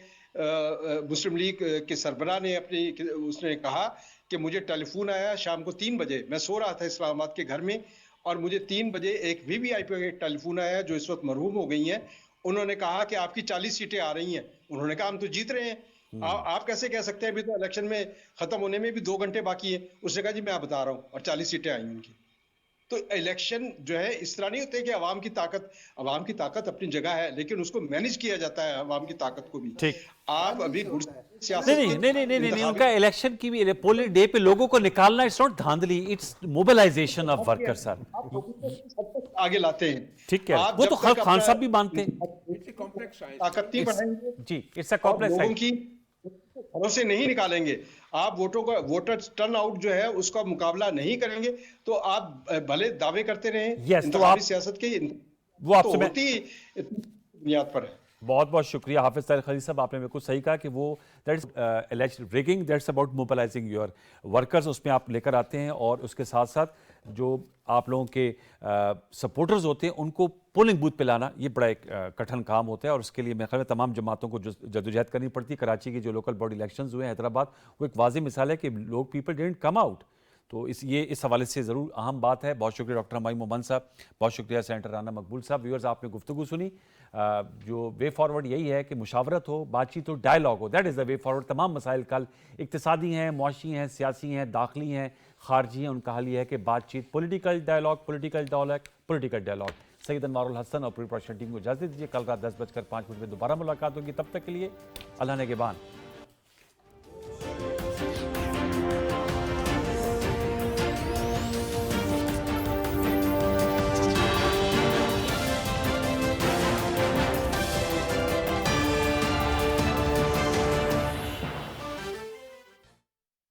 مسلم لیگ کے سربراہ نے اس نے کہا کہ مجھے ٹیلی فون آیا شام کو 3 بجے, میں سو رہا تھا اسلام آباد کے گھر میں, اور مجھے 3 بجے ایک VVIP پہ ٹیلی فون آیا جو اس وقت مرحوم ہو گئی ہیں. انہوں نے کہا کہ آپ کی 40 سیٹیں آ رہی ہیں. انہوں نے کہا ہم تو جیت رہے ہیں, آپ کیسے کہہ سکتے ہیں, ابھی تو الیکشن میں ختم ہونے میں بھی 2 گھنٹے باقی ہیں. اس نے کہا جی میں بتا رہا ہوں, اور 40 سیٹیں آئی ان کی. تو الیکشن جو ہے اس طرح نہیں ہوتے کہ عوام کی طاقت اپنی جگہ ہے, لیکن اس کو مینج کیا جاتا ہے عوام کی طاقت کو بھی. ٹھیک, آپ ابھی نہیں ان کا الیکشن کی بھی پولنگ ڈے پہ لوگوں کو نکالنا, اٹس ناٹ دھاندلی, it's mobilisation of worker. Sir آگے لاتے ہیں, ٹھیک ہے, وہ تو خان صاحب بھی مانتے ہیں. طاقت نہیں بڑھائیں گے جی, اٹس اے کمپلیکس لوگوں کی گھروں سے نہیں نکالیں گے, آپ ووٹر ٹرن آؤٹ جو ہے اس کا مقابلہ نہیں کریں گے, تو آپ بھلے دعوے کرتے رہیں انتخابی سیاست کے, وہ آپ سے ہوتی بنیاد پر ہے. بہت بہت شکریہ حافظ طارق خلیل صاحب, آپ نے بالکل صحیح کہا کہ وہ that's election rigging, that's about mobilising your workers, اس میں آپ لے کر آتے ہیں, اور اس کے ساتھ ساتھ جو آپ لوگوں کے سپورٹرز ہوتے ہیں ان کو پولنگ بوتھ پہ لانا, یہ بڑا ایک کٹھن کام ہوتا ہے, اور اس کے لیے میرے خیال میں تمام جماعتوں کو جدوجہد کرنی پڑتی ہے. کراچی کے جو لوکل باڈی الیکشنز ہوئے ہیں حیدرآباد, وہ ایک واضح مثال ہے کہ لوگ پیپل ڈیڈنٹ کم آؤٹ. تو یہ اس حوالے سے ضرور اہم بات ہے. بہت شکریہ ڈاکٹر ہمایوں مومن صاحب, بہت شکریہ سینیٹر رانا مقبول صاحب. ویورز, آپ نے گفتگو سنی, جو وے فارورڈ یہی ہے کہ مشاورت ہو, بات چیت ہو, ڈائلاگ ہو, that is the way forward. تمام مسائل کل اقتصادی ہیں, معاشی ہیں, سیاسی ہیں, داخلی ہیں, خارجی ہیں, ان کا حل یہ ہے کہ بات چیت, پولیٹیکل ڈائلاگ. سید انوار الحسن اور پوری پروڈکشن ٹیم کو اجازت دیجیے. کل رات 10:05 میں دوبارہ ملاقات ہوگی. تب تک کے لیے اللہ نگہبان.